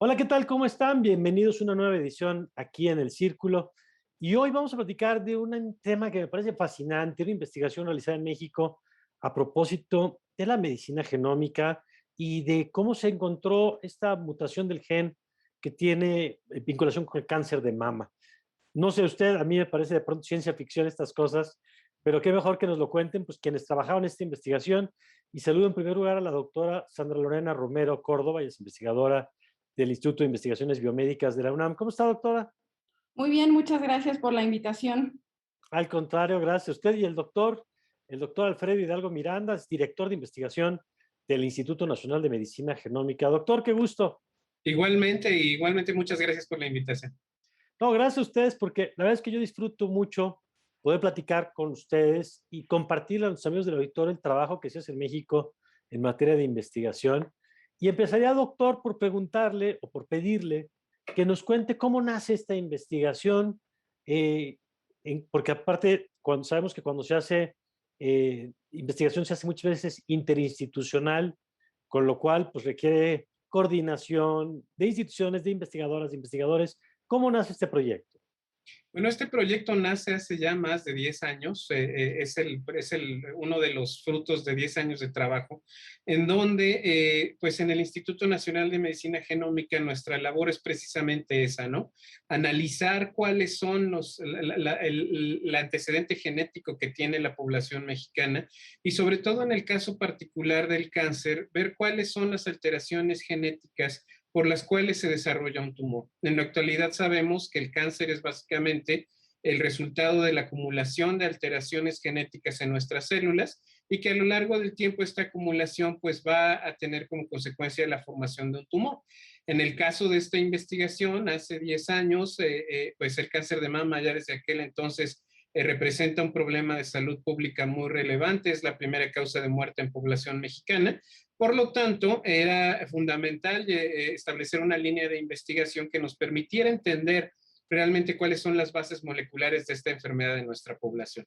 Hola, ¿qué tal? ¿Cómo están? Bienvenidos a una nueva edición aquí en El Círculo. Y hoy vamos a platicar de un tema que me parece fascinante, una investigación realizada en México a propósito de la medicina genómica y de cómo se encontró esta mutación del gen que tiene vinculación con el cáncer de mama. No sé usted, a mí me parece de pronto ciencia ficción estas cosas, pero qué mejor que nos lo cuenten pues quienes trabajaron en esta investigación. Y saludo en primer lugar a la doctora Sandra Lorena Romero Córdoba, ella es investigadora del Instituto de Investigaciones Biomédicas de la UNAM. ¿Cómo está, doctora? Muy bien, muchas gracias por la invitación. Al contrario, gracias a usted y el doctor Alfredo Hidalgo Miranda, es director de investigación del Instituto Nacional de Medicina Genómica. Doctor, qué gusto. Igualmente, muchas gracias por la invitación. No, gracias a ustedes porque la verdad es que yo disfruto mucho poder platicar con ustedes y compartir a los amigos del auditorio el trabajo que se hace en México en materia de investigación. Y empezaría, doctor, por preguntarle o por pedirle que nos cuente cómo nace esta investigación, porque aparte, cuando sabemos que cuando se hace investigación se hace muchas veces interinstitucional, con lo cual pues requiere coordinación de instituciones, de investigadoras, de investigadores. ¿Cómo nace este proyecto? Bueno, este proyecto nace hace ya más de 10 años, uno de los frutos de 10 años de trabajo, en donde, pues en el Instituto Nacional de Medicina Genómica, nuestra labor es precisamente esa, ¿no? Analizar cuáles son el antecedente genético que tiene la población mexicana y sobre todo en el caso particular del cáncer, ver cuáles son las alteraciones genéticas por las cuales se desarrolla un tumor. En la actualidad sabemos que el cáncer es básicamente el resultado de la acumulación de alteraciones genéticas en nuestras células y que a lo largo del tiempo esta acumulación pues va a tener como consecuencia la formación de un tumor. En el caso de esta investigación, hace 10 años, pues el cáncer de mama ya desde aquel entonces representa un problema de salud pública muy relevante, es la primera causa de muerte en población mexicana. Por lo tanto, era fundamental establecer una línea de investigación que nos permitiera entender realmente cuáles son las bases moleculares de esta enfermedad en nuestra población.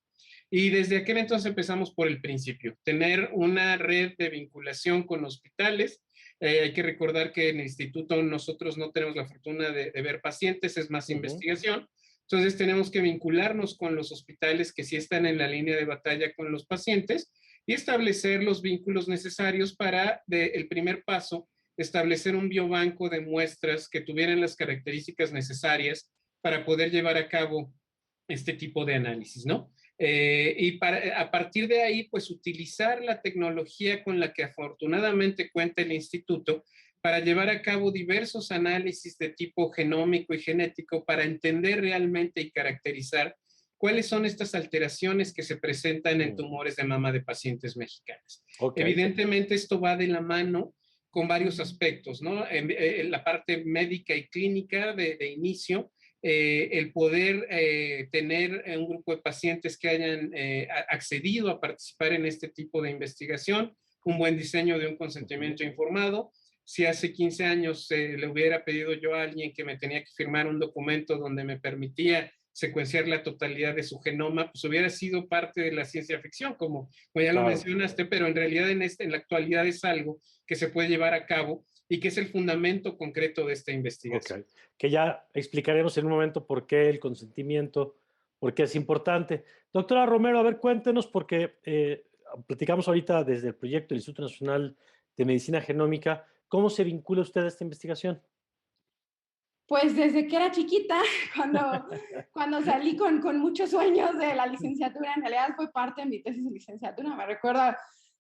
Y desde aquel entonces empezamos por el principio, tener una red de vinculación con hospitales. Hay que recordar que en el instituto nosotros no tenemos la fortuna de ver pacientes, es más investigación. Entonces tenemos que vincularnos con los hospitales que sí están en la línea de batalla con los pacientes y establecer los vínculos necesarios para, el primer paso, establecer un biobanco de muestras que tuvieran las características necesarias para poder llevar a cabo este tipo de análisis, ¿no? A partir de ahí, pues utilizar la tecnología con la que afortunadamente cuenta el instituto para llevar a cabo diversos análisis de tipo genómico y genético para entender realmente y caracterizar cuáles son estas alteraciones que se presentan en tumores de mama de pacientes mexicanas. Okay. Evidentemente esto va de la mano con varios aspectos, ¿no? En la parte médica y clínica de inicio, el poder tener un grupo de pacientes que hayan accedido a participar en este tipo de investigación, un buen diseño de un consentimiento informado. Si hace 15 años le hubiera pedido yo a alguien que me tenía que firmar un documento donde me permitía secuenciar la totalidad de su genoma, pues hubiera sido parte de la ciencia ficción, como ya lo mencionaste, pero en realidad en la actualidad es algo que se puede llevar a cabo y que es el fundamento concreto de esta investigación. Okay. Que ya explicaremos en un momento por qué el consentimiento, por qué es importante. Doctora Romero, a ver, cuéntenos, porque platicamos ahorita desde el proyecto del Instituto Nacional de Medicina Genómica, ¿cómo se vincula usted a esta investigación? Pues desde que era chiquita, cuando salí con muchos sueños de la licenciatura, en realidad fue parte de mi tesis de licenciatura, me recuerda,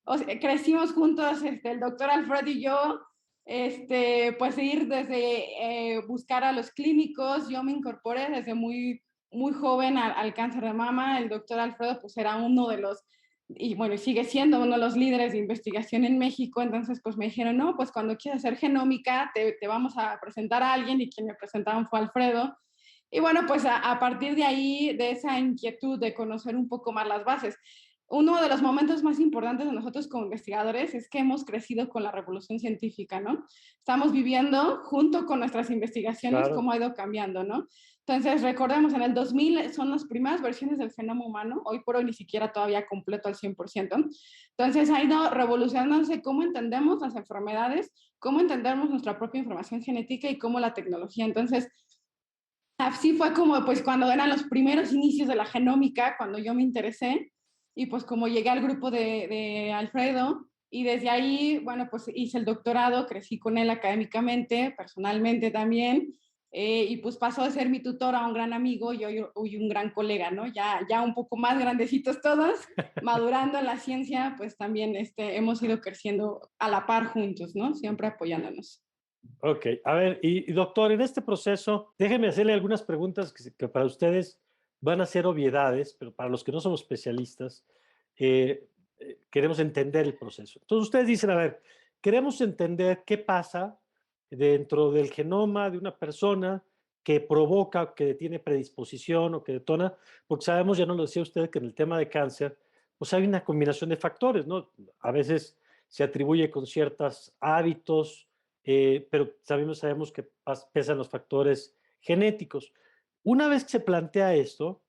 o sea, crecimos juntos, el doctor Alfredo y yo, pues ir desde buscar a los clínicos. Yo me incorporé desde muy joven al cáncer de mama. El doctor Alfredo pues era uno de los, y bueno, sigue siendo uno de los líderes de investigación en México. Entonces pues me dijeron, no, pues cuando quieras hacer genómica te vamos a presentar a alguien, y quien me presentaron fue Alfredo. Y bueno, pues a partir de ahí, de esa inquietud de conocer un poco más las bases, uno de los momentos más importantes de nosotros como investigadores es que hemos crecido con la revolución científica, ¿no? Estamos viviendo junto con nuestras investigaciones Claro. cómo ha ido cambiando, ¿no? Entonces, recordemos, en el 2000 son las primeras versiones del genoma humano, hoy por hoy ni siquiera todavía completo al 100%. Entonces, ha ido revolucionándose cómo entendemos las enfermedades, cómo entendemos nuestra propia información genética y cómo la tecnología. Entonces, así fue como, pues, cuando eran los primeros inicios de la genómica, cuando yo me interesé, y pues como llegué al grupo de Alfredo, y desde ahí, bueno, pues hice el doctorado, crecí con él académicamente, personalmente también, y pues pasó de ser mi tutor a un gran amigo y hoy un gran colega, ¿no? Ya un poco más grandecitos todos, madurando en la ciencia, pues también hemos ido creciendo a la par juntos, ¿no? Siempre apoyándonos. Ok, a ver, y doctor, en este proceso, déjenme hacerle algunas preguntas que para ustedes van a ser obviedades, pero para los que no somos especialistas, queremos entender el proceso. Entonces ustedes dicen, a ver, queremos entender qué pasa dentro del genoma de una persona que provoca, que tiene predisposición o que detona, porque sabemos, ya nos lo decía usted, que en el tema de cáncer, pues hay una combinación de factores, ¿no? A veces se atribuye con ciertos hábitos, pero sabemos que pesan los factores genéticos. Una vez que se plantea esto,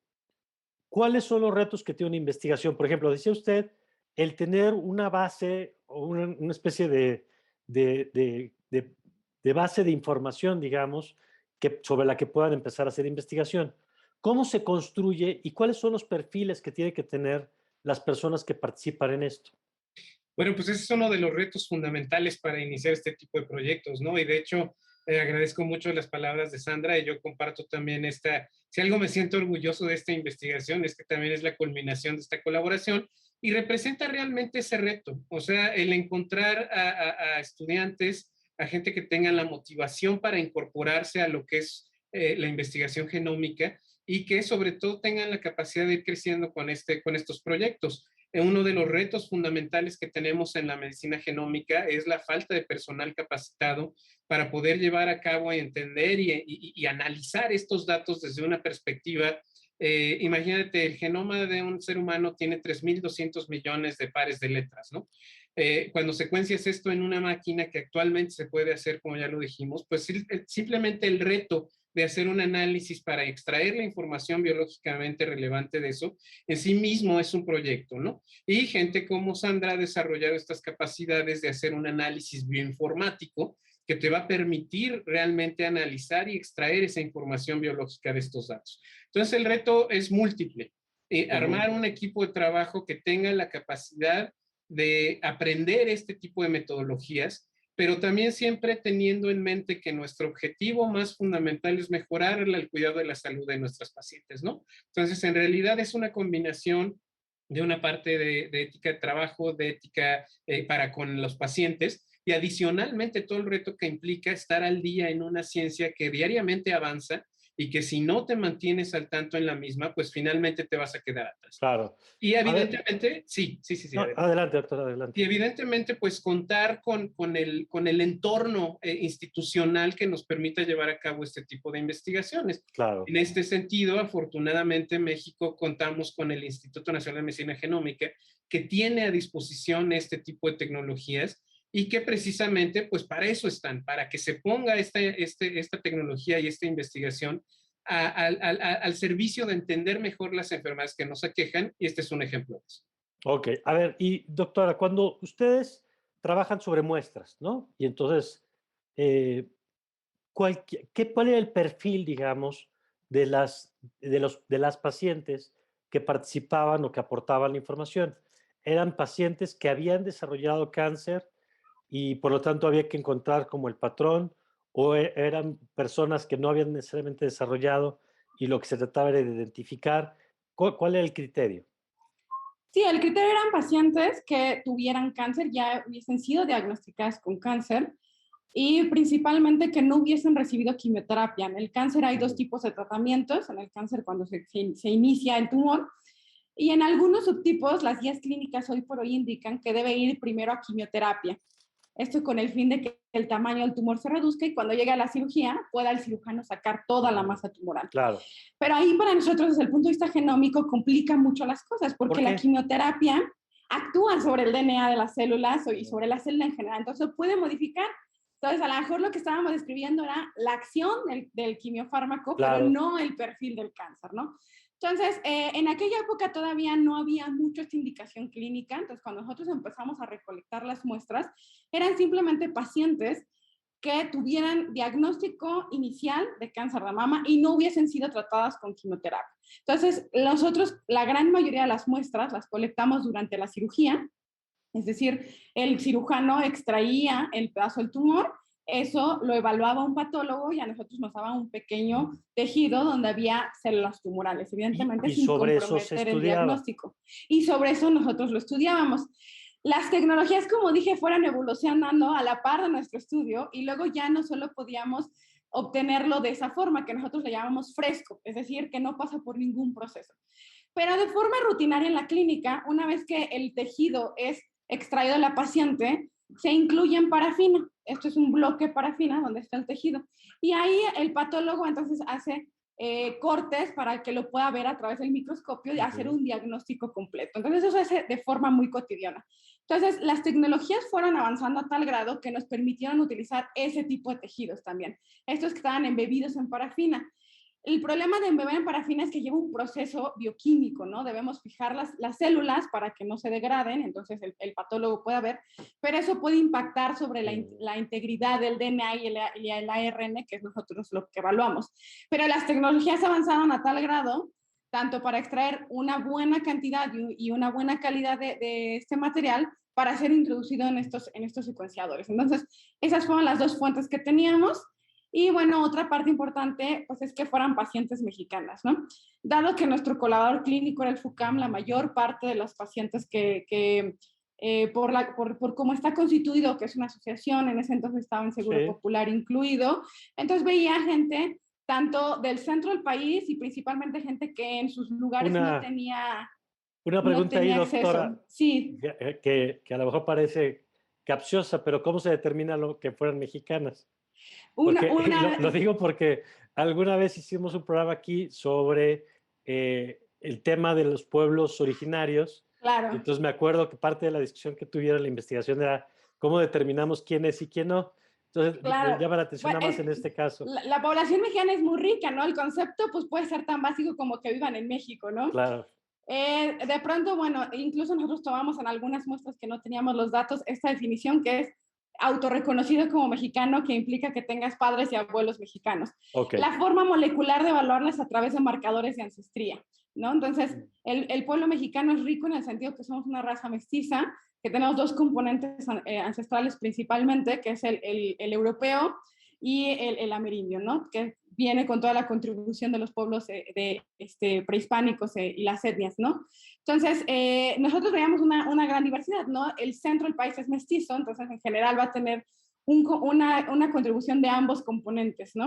¿cuáles son los retos que tiene una investigación? Por ejemplo, decía usted, el tener una base o una especie de, de, de, de base de información, digamos, sobre la que puedan empezar a hacer investigación. ¿Cómo se construye y cuáles son los perfiles que tienen que tener las personas que participan en esto? Bueno, pues ese es uno de los retos fundamentales para iniciar este tipo de proyectos, ¿no? Y de hecho, agradezco mucho las palabras de Sandra y yo comparto también si algo me siento orgulloso de esta investigación, es que también es la culminación de esta colaboración y representa realmente ese reto, o sea, el encontrar a estudiantes, a gente que tengan la motivación para incorporarse a lo que es la investigación genómica y que sobre todo tengan la capacidad de ir creciendo con estos proyectos. Uno de los retos fundamentales que tenemos en la medicina genómica es la falta de personal capacitado para poder llevar a cabo y entender y analizar estos datos desde una perspectiva. Imagínate, el genoma de un ser humano tiene 3.200 millones de pares de letras, ¿no? Cuando secuencias esto en una máquina que actualmente se puede hacer, como ya lo dijimos, pues simplemente el reto de hacer un análisis para extraer la información biológicamente relevante de eso, en sí mismo es un proyecto, ¿no? Y gente como Sandra ha desarrollado estas capacidades de hacer un análisis bioinformático que te va a permitir realmente analizar y extraer esa información biológica de estos datos. Entonces, el reto es múltiple. Armar un equipo de trabajo que tenga la capacidad de aprender este tipo de metodologías, pero también siempre teniendo en mente que nuestro objetivo más fundamental es mejorar el cuidado de la salud de nuestros pacientes, ¿no? Entonces, en realidad es una combinación de una parte de ética de trabajo, de ética para con los pacientes, y adicionalmente todo el reto que implica estar al día en una ciencia que diariamente avanza y que si no te mantienes al tanto en la misma, pues finalmente te vas a quedar atrás. Claro. Y evidentemente, sí. No, adelante, doctor, adelante. Y evidentemente, pues contar con el entorno institucional que nos permita llevar a cabo este tipo de investigaciones. Claro. En este sentido, afortunadamente, en México contamos con el Instituto Nacional de Medicina Genómica, que tiene a disposición este tipo de tecnologías y que precisamente, pues para eso están, para que se ponga esta tecnología y esta investigación al servicio de entender mejor las enfermedades que nos aquejan, y este es un ejemplo de eso. Ok, a ver, y doctora, cuando ustedes trabajan sobre muestras, ¿no? Y entonces, ¿cuál era el perfil, digamos, de las pacientes que participaban o que aportaban la información? ¿Eran pacientes que habían desarrollado cáncer y por lo tanto había que encontrar como el patrón, o eran personas que no habían necesariamente desarrollado y lo que se trataba era de identificar? ¿Cuál era el criterio? Sí, el criterio eran pacientes que tuvieran cáncer, ya hubiesen sido diagnosticadas con cáncer y principalmente que no hubiesen recibido quimioterapia. En el cáncer hay dos tipos de tratamientos, en el cáncer cuando se inicia el tumor, y en algunos subtipos las guías clínicas hoy por hoy indican que debe ir primero a quimioterapia. esto con el fin de que el tamaño del tumor se reduzca y cuando llegue a la cirugía pueda el cirujano sacar toda la masa tumoral. Claro. Pero ahí para nosotros desde el punto de vista genómico complica mucho las cosas porque la quimioterapia actúa sobre el DNA de las células y sobre la célula en general, entonces puede modificar. Entonces, a lo mejor lo que estábamos describiendo era la acción del quimiofármaco, claro, pero no el perfil del cáncer, ¿no? Entonces, en aquella época todavía no había mucho esta indicación clínica, entonces cuando nosotros empezamos a recolectar las muestras, eran simplemente pacientes que tuvieran diagnóstico inicial de cáncer de mama y no hubiesen sido tratadas con quimioterapia. Entonces, nosotros, la gran mayoría de las muestras las colectamos durante la cirugía, es decir, el cirujano extraía el pedazo del tumor, eso lo evaluaba un patólogo y a nosotros nos daba un pequeño tejido donde había células tumorales, evidentemente sin comprometer el diagnóstico. Y sobre eso nosotros lo estudiábamos. Las tecnologías, como dije, fueron evolucionando a la par de nuestro estudio y luego ya no solo podíamos obtenerlo de esa forma, que nosotros le llamamos fresco, es decir, que no pasa por ningún proceso. Pero de forma rutinaria en la clínica, una vez que el tejido es extraído de la paciente, se incluye en parafina. Esto es un bloque parafina donde está el tejido. Y ahí el patólogo entonces hace cortes para que lo pueda ver a través del microscopio y hacer un diagnóstico completo. Entonces eso se hace de forma muy cotidiana. Entonces las tecnologías fueron avanzando a tal grado que nos permitieron utilizar ese tipo de tejidos también. Estos que estaban embebidos en parafina. El problema de embeber en parafina es que lleva un proceso bioquímico, ¿no? Debemos fijar las células para que no se degraden, entonces el patólogo pueda ver, pero eso puede impactar sobre la integridad del DNA y el ARN, que es nosotros lo que evaluamos. Pero las tecnologías avanzaron a tal grado, tanto para extraer una buena cantidad y una buena calidad de este material, para ser introducido en estos secuenciadores. Entonces, esas fueron las dos fuentes que teníamos. Y bueno, otra parte importante pues es que fueran pacientes mexicanas, ¿no? Dado que nuestro colaborador clínico era el FUCAM, la mayor parte de las pacientes por cómo está constituido, que es una asociación, en ese entonces estaba en Seguro Popular incluido, entonces veía gente tanto del centro del país y principalmente gente que en sus lugares no tenía Una pregunta ahí, doctora, acceso. Sí. que a lo mejor parece capciosa, pero ¿cómo se determina lo que fueran mexicanas? Lo digo porque alguna vez hicimos un programa aquí sobre el tema de los pueblos originarios. Claro. Y entonces me acuerdo que parte de la discusión que tuvieron la investigación era cómo determinamos quién es y quién no. Entonces, me llama la atención nada más en este caso. La población mexicana es muy rica, ¿no? El concepto pues puede ser tan básico como que vivan en México, ¿no? Claro. De pronto, bueno, incluso nosotros tomamos en algunas muestras que no teníamos los datos esta definición que es autorreconocido como mexicano, que implica que tengas padres y abuelos mexicanos. Okay. La forma molecular de evaluarlas a través de marcadores de ancestría, ¿no? Entonces, el pueblo mexicano es rico en el sentido que somos una raza mestiza, que tenemos dos componentes ancestrales principalmente, que es el europeo y el amerindio, ¿no? Que viene con toda la contribución de los pueblos prehispánicos y las etnias, ¿no? Entonces, nosotros veíamos una gran diversidad, ¿no? El centro del país es mestizo, entonces en general va a tener una contribución de ambos componentes, ¿no?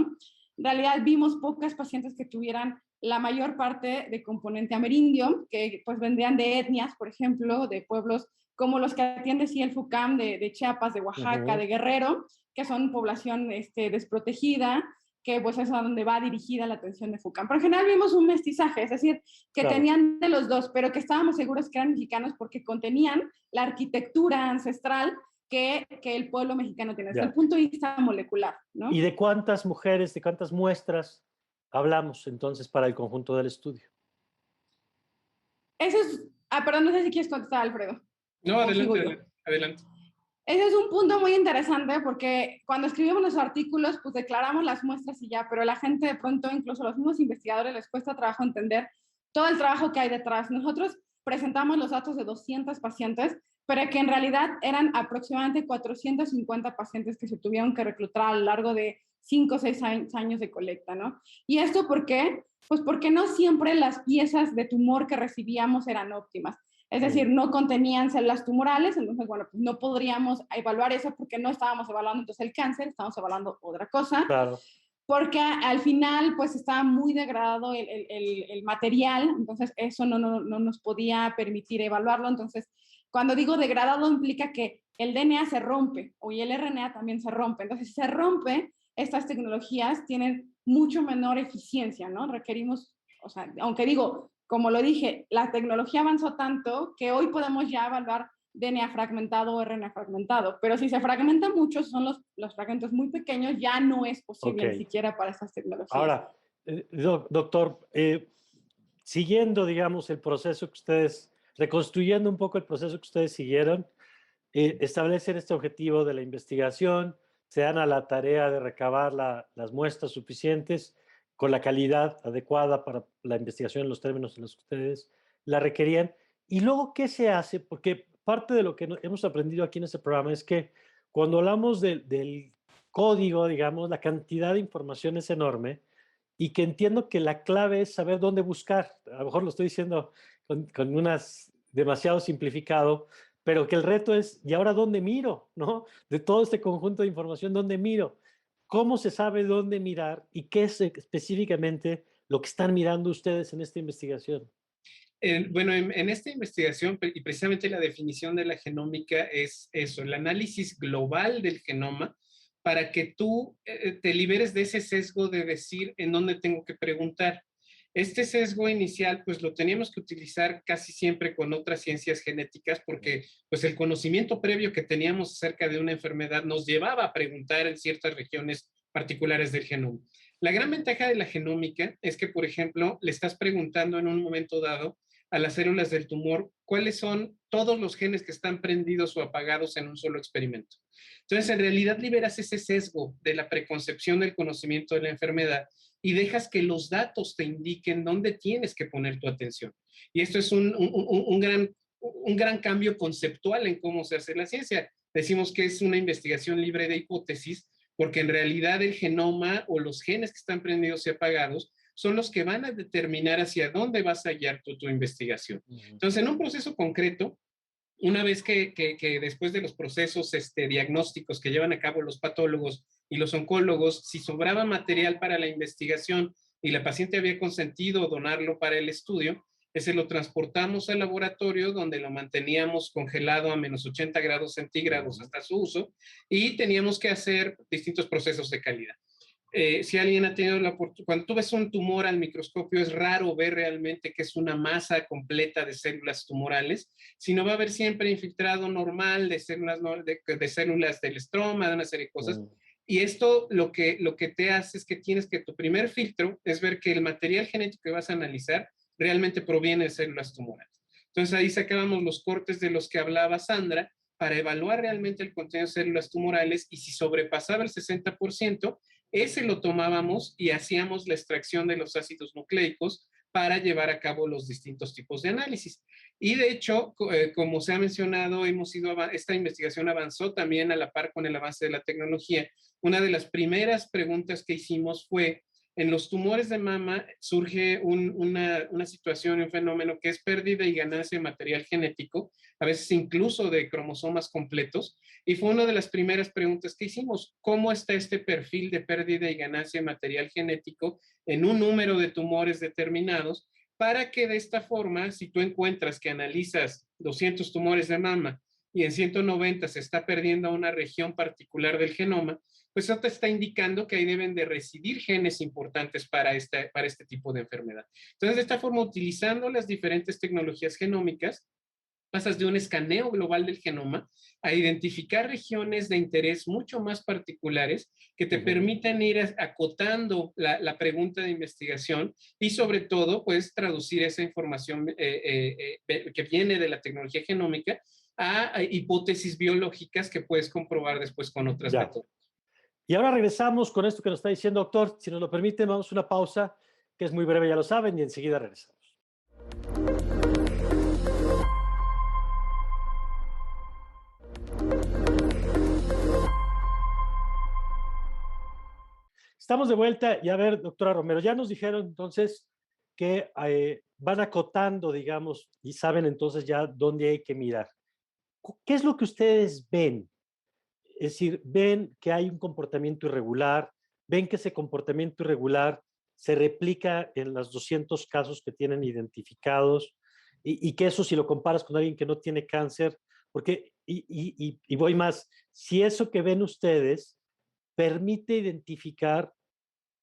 En realidad vimos pocas pacientes que tuvieran la mayor parte de componente amerindio, que pues vendrían de etnias, por ejemplo, de pueblos como los que atiende sí el FUCAM de Chiapas, de Oaxaca, de Guerrero, que son población desprotegida, que pues es a donde va dirigida la atención de FUCAM. Pero en general vimos un mestizaje, es decir, que tenían de los dos, pero que estábamos seguros que eran mexicanos porque contenían la arquitectura ancestral que el pueblo mexicano tiene, desde el punto de vista molecular, ¿no? ¿Y de cuántas mujeres, de cuántas muestras hablamos entonces para el conjunto del estudio? Eso es... perdón, no sé si quieres contestar, Alfredo. No, adelante. Ese es un punto muy interesante porque cuando escribimos los artículos, pues declaramos las muestras y ya, pero la gente de pronto, incluso los mismos investigadores, les cuesta trabajo entender todo el trabajo que hay detrás. Nosotros presentamos los datos de 200 pacientes, pero que en realidad eran aproximadamente 450 pacientes que se tuvieron que reclutar a lo largo de 5 o 6 años de colecta, ¿no? ¿Y esto por qué? Pues porque no siempre las piezas de tumor que recibíamos eran óptimas. Es decir, no contenían células tumorales, entonces, bueno, pues no podríamos evaluar eso porque no estábamos evaluando entonces el cáncer, estábamos evaluando otra cosa. Claro. Porque al final, pues estaba muy degradado el material, entonces eso no nos podía permitir evaluarlo. Entonces, cuando digo degradado, implica que el DNA se rompe y el RNA también se rompe. Entonces, si se rompe, estas tecnologías tienen mucho menor eficiencia, ¿no? Requerimos, o sea, aunque digo, como lo dije, la tecnología avanzó tanto que hoy podemos ya evaluar DNA fragmentado o RNA fragmentado, pero si se fragmenta mucho, son los fragmentos muy pequeños, ya no es posible ni siquiera para estas tecnologías. Ahora, doctor, siguiendo, digamos, el proceso que ustedes, reconstruyendo un poco el proceso que ustedes siguieron, establecen este objetivo de la investigación, se dan a la tarea de recabar las muestras suficientes con la calidad adecuada para la investigación en los términos en los que ustedes la requerían. Y luego, ¿qué se hace? Porque parte de lo que hemos aprendido aquí en este programa es que cuando hablamos del código, digamos, la cantidad de información es enorme y que entiendo que la clave es saber dónde buscar. A lo mejor lo estoy diciendo con unas demasiado simplificado, pero que el reto es, ¿y ahora dónde miro? ¿No? De todo este conjunto de información, ¿dónde miro? ¿Cómo se sabe dónde mirar y qué es específicamente lo que están mirando ustedes en esta investigación? Bueno, en esta investigación, y precisamente la definición de la genómica es eso, el análisis global del genoma para que tú te liberes de ese sesgo de decir en dónde tengo que preguntar. Este sesgo inicial, pues lo teníamos que utilizar casi siempre con otras ciencias genéticas porque pues el conocimiento previo que teníamos acerca de una enfermedad nos llevaba a preguntar en ciertas regiones particulares del genoma. La gran ventaja de la genómica es que, por ejemplo, le estás preguntando en un momento dado a las células del tumor cuáles son todos los genes que están prendidos o apagados en un solo experimento. Entonces, en realidad liberas ese sesgo de la preconcepción del conocimiento de la enfermedad y dejas que los datos te indiquen dónde tienes que poner tu atención. Y esto es un gran cambio conceptual en cómo se hace la ciencia. Decimos que es una investigación libre de hipótesis, porque en realidad el genoma o los genes que están prendidos y apagados son los que van a determinar hacia dónde vas a guiar tu investigación. Entonces, en un proceso concreto, una vez que después de los procesos diagnósticos que llevan a cabo los patólogos y los oncólogos, si sobraba material para la investigación y la paciente había consentido donarlo para el estudio, ese lo transportamos al laboratorio donde lo manteníamos congelado a menos 80 grados centígrados hasta su uso y teníamos que hacer distintos procesos de calidad. Si alguien ha tenido la oportunidad, cuando tú ves un tumor al microscopio es raro ver realmente que es una masa completa de células tumorales, sino va a haber siempre infiltrado normal de células, de células del estroma, de una serie de cosas. Y esto lo que te hace es que tienes que tu primer filtro es ver que el material genético que vas a analizar realmente proviene de células tumorales. Entonces ahí sacábamos los cortes de los que hablaba Sandra para evaluar realmente el contenido de células tumorales y si sobrepasaba el 60%, ese lo tomábamos y hacíamos la extracción de los ácidos nucleicos para llevar a cabo los distintos tipos de análisis. Y de hecho, como se ha mencionado, esta investigación avanzó también a la par con el avance de la tecnología. Una de las primeras preguntas que hicimos fue, en los tumores de mama surge una situación, un fenómeno que es pérdida y ganancia de material genético, a veces incluso de cromosomas completos, y fue una de las primeras preguntas que hicimos, ¿cómo está este perfil de pérdida y ganancia de material genético en un número de tumores determinados? Para que de esta forma, si tú encuentras que analizas 200 tumores de mama y en 190 se está perdiendo una región particular del genoma, pues eso te está indicando que ahí deben de residir genes importantes para este tipo de enfermedad. Entonces, de esta forma, utilizando las diferentes tecnologías genómicas, pasas de un escaneo global del genoma a identificar regiones de interés mucho más particulares que te permitan ir acotando la pregunta de investigación y sobre todo, pues, traducir esa información que viene de la tecnología genómica a hipótesis biológicas que puedes comprobar después con otras métodos. Y ahora regresamos con esto que nos está diciendo, doctor. Si nos lo permite, vamos a una pausa que es muy breve, ya lo saben, y enseguida regresamos. Estamos de vuelta y a ver, doctora Romero, ya nos dijeron entonces que van acotando, digamos, y saben entonces ya dónde hay que mirar. ¿Qué es lo que ustedes ven? Es decir, ven que hay un comportamiento irregular, ven que ese comportamiento irregular se replica en los 200 casos que tienen identificados y que eso, si lo comparas con alguien que no tiene cáncer, Porque, y voy más, si eso que ven ustedes permite identificar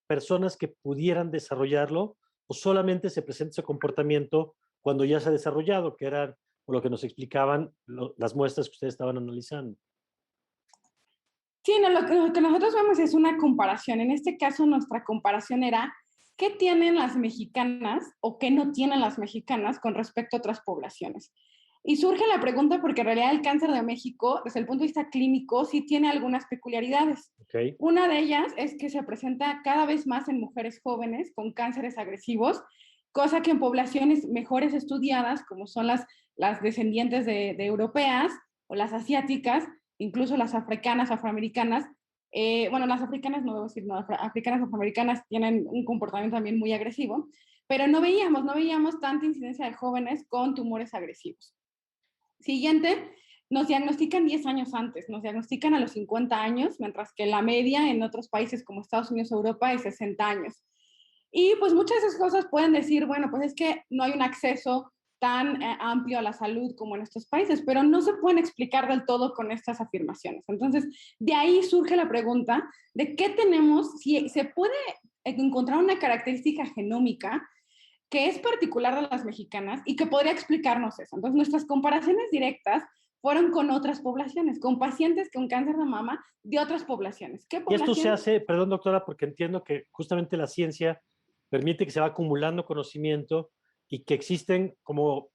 personas que pudieran desarrollarlo o solamente se presenta ese comportamiento cuando ya se ha desarrollado, que era lo que nos explicaban las muestras que ustedes estaban analizando. Sí, no, lo que nosotros vemos es una comparación. En este caso, nuestra comparación era qué tienen las mexicanas o qué no tienen las mexicanas con respecto a otras poblaciones. Y surge la pregunta porque en realidad el cáncer de México, desde el punto de vista clínico, sí tiene algunas peculiaridades. Okay. Una de ellas es que se presenta cada vez más en mujeres jóvenes con cánceres agresivos, cosa que en poblaciones mejores estudiadas, como son las descendientes de europeas o las asiáticas, incluso las africanas, afroamericanas, bueno, las africanas no debo decir, no, africanas, afroamericanas tienen un comportamiento también muy agresivo, pero no veíamos tanta incidencia de jóvenes con tumores agresivos. Siguiente, nos diagnostican 10 años antes, nos diagnostican a los 50 años, mientras que la media en otros países como Estados Unidos o Europa es 60 años. Y pues muchas de esas cosas pueden decir, bueno, pues es que no hay un acceso tan amplio a la salud como en estos países, pero no se pueden explicar del todo con estas afirmaciones. Entonces, de ahí surge la pregunta de qué tenemos, si se puede encontrar una característica genómica que es particular de las mexicanas y que podría explicarnos eso. Entonces, nuestras comparaciones directas fueron con otras poblaciones, con pacientes con cáncer de mama de otras poblaciones. ¿Qué Y esto se poblaciones? hace, perdón doctora, porque entiendo que justamente la ciencia permite que se va acumulando conocimiento y que existen como,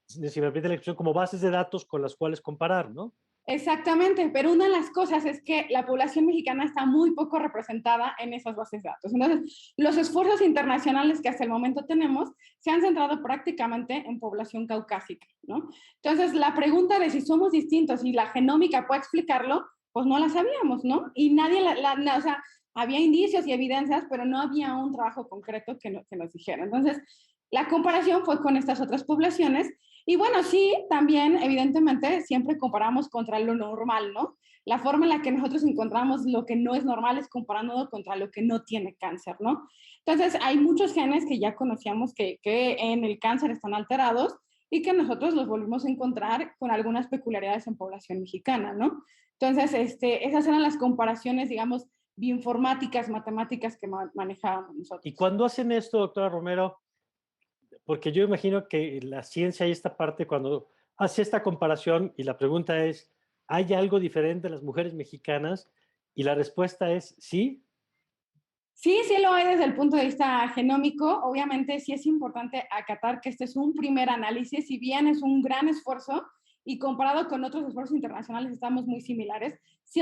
si me permite la expresión, como bases de datos con las cuales comparar, ¿no? Exactamente, pero una de las cosas es que la población mexicana está muy poco representada en esas bases de datos. Entonces, los esfuerzos internacionales que hasta el momento tenemos se han centrado prácticamente en población caucásica, ¿no? Entonces, la pregunta de si somos distintos y la genómica puede explicarlo, pues no la sabíamos, ¿no? Y nadie, o sea, había indicios y evidencias, pero no había un trabajo concreto que nos dijera. Entonces, la comparación fue con estas otras poblaciones y bueno, sí, también evidentemente siempre comparamos contra lo normal, ¿no? La forma en la que nosotros encontramos lo que no es normal es comparándolo contra lo que no tiene cáncer, ¿no? Entonces, hay muchos genes que ya conocíamos que en el cáncer están alterados y que nosotros los volvimos a encontrar con algunas peculiaridades en población mexicana, ¿no? Entonces, esas eran las comparaciones, digamos, bioinformáticas, matemáticas que manejábamos nosotros. Y cuando hacen esto, doctora Romero, porque yo imagino que la ciencia y esta parte, cuando hace esta comparación y la pregunta es, ¿hay algo diferente en las mujeres mexicanas? Y la respuesta es sí. Sí, sí lo hay desde el punto de vista genómico. Obviamente sí es importante acatar que este es un primer análisis, si bien es un gran esfuerzo y comparado con otros esfuerzos internacionales estamos muy similares,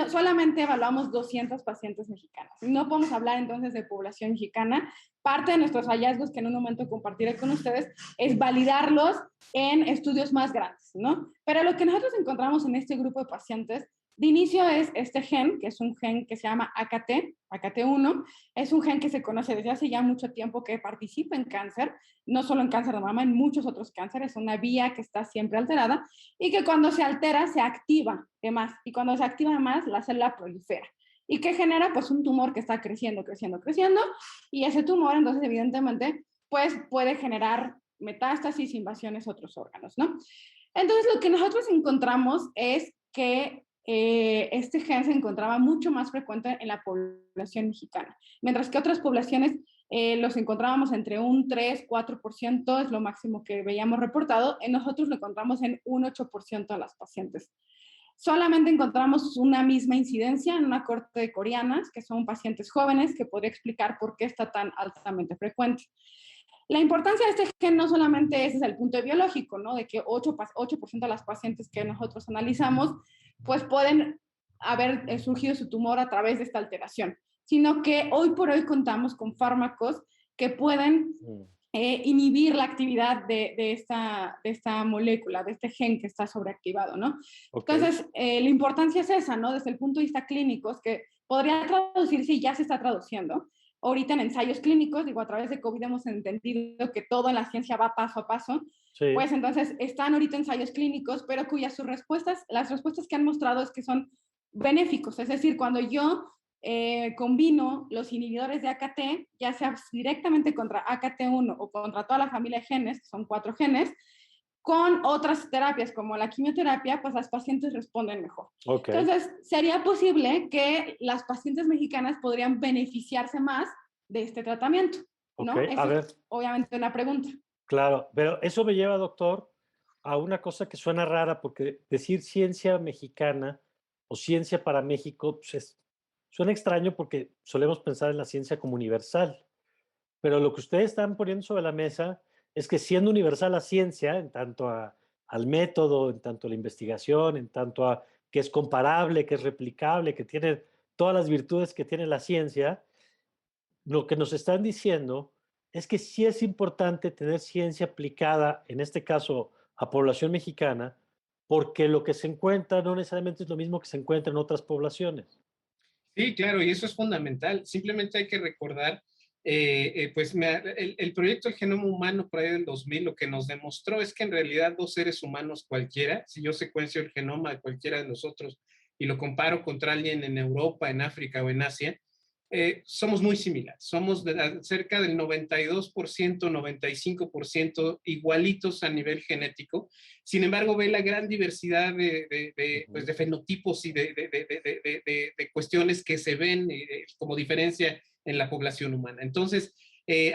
solamente evaluamos 200 pacientes mexicanos. No podemos hablar entonces de población mexicana. Parte de nuestros hallazgos que en un momento compartiré con ustedes es validarlos en estudios más grandes, ¿no? Pero lo que nosotros encontramos en este grupo de pacientes de inicio es este gen, que es un gen que se llama AKT, AKT1, es un gen que se conoce desde hace ya mucho tiempo que participa en cáncer, no solo en cáncer de mama, en muchos otros cánceres, una vía que está siempre alterada y que cuando se altera se activa de más y cuando se activa más la célula prolifera y que genera pues un tumor que está creciendo, creciendo, creciendo y ese tumor entonces evidentemente pues puede generar metástasis, invasiones a otros órganos, ¿no? Entonces lo que nosotros encontramos es que este gen se encontraba mucho más frecuente en la población mexicana, mientras que otras poblaciones los encontrábamos entre un 3-4%, es lo máximo que veíamos reportado, en nosotros lo encontramos en un 8% de las pacientes. Solamente encontramos una misma incidencia en una corte de coreanas, que son pacientes jóvenes, que podría explicar por qué está tan altamente frecuente. La importancia de este gen no solamente es desde el punto de biológico, ¿no? De que 8% de las pacientes que nosotros analizamos, pues pueden haber surgido su tumor a través de esta alteración, sino que hoy por hoy contamos con fármacos que pueden inhibir la actividad de esta molécula, de este gen que está sobreactivado, ¿no? Okay. Entonces, la importancia es esa, ¿no? Desde el punto de vista clínico, es que podría traducirse y ya se está traduciendo. Ahorita en ensayos clínicos, digo, a través de COVID hemos entendido que todo en la ciencia va paso a paso, sí. Pues entonces están ahorita ensayos clínicos, pero cuyas las respuestas que han mostrado es que son benéficos, es decir, cuando yo combino los inhibidores de AKT, ya sea directamente contra AKT1 o contra toda la familia de genes, que son 4 genes, con otras terapias como la quimioterapia, pues las pacientes responden mejor. Okay. Entonces, sería posible que las pacientes mexicanas podrían beneficiarse más de este tratamiento, ¿no? Okay. Esa es obviamente una pregunta. Claro, pero eso me lleva, doctor, a una cosa que suena rara, porque decir ciencia mexicana o ciencia para México, pues suena extraño porque solemos pensar en la ciencia como universal. Pero lo que ustedes están poniendo sobre la mesa es que siendo universal la ciencia, en tanto al método, en tanto a la investigación, en tanto a que es comparable, que es replicable, que tiene todas las virtudes que tiene la ciencia, lo que nos están diciendo es que sí es importante tener ciencia aplicada, en este caso a población mexicana, porque lo que se encuentra no necesariamente es lo mismo que se encuentra en otras poblaciones. Sí, claro, y eso es fundamental. Simplemente hay que recordar, pues el proyecto del genoma humano por ahí del 2000 lo que nos demostró es que en realidad dos seres humanos cualquiera, si yo secuencio el genoma de cualquiera de nosotros y lo comparo contra alguien en Europa, en África o en Asia, somos muy similares. Somos cerca del 92%, 95% igualitos a nivel genético. Sin embargo, ve la gran diversidad pues, de fenotipos y de cuestiones que se ven como diferencia en la población humana. Entonces,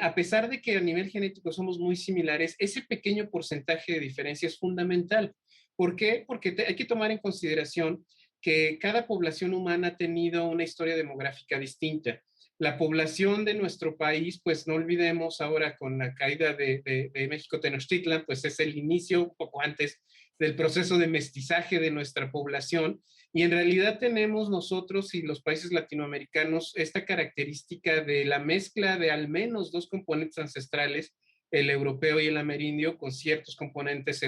a pesar de que a nivel genético somos muy similares, ese pequeño porcentaje de diferencia es fundamental. ¿Por qué? Porque hay que tomar en consideración que cada población humana ha tenido una historia demográfica distinta. La población de nuestro país, pues no olvidemos ahora con la caída de México Tenochtitlan, pues es el inicio un poco antes del proceso de mestizaje de nuestra población. Y en realidad tenemos nosotros y los países latinoamericanos esta característica de la mezcla de al menos dos componentes ancestrales, el europeo y el amerindio, con ciertos componentes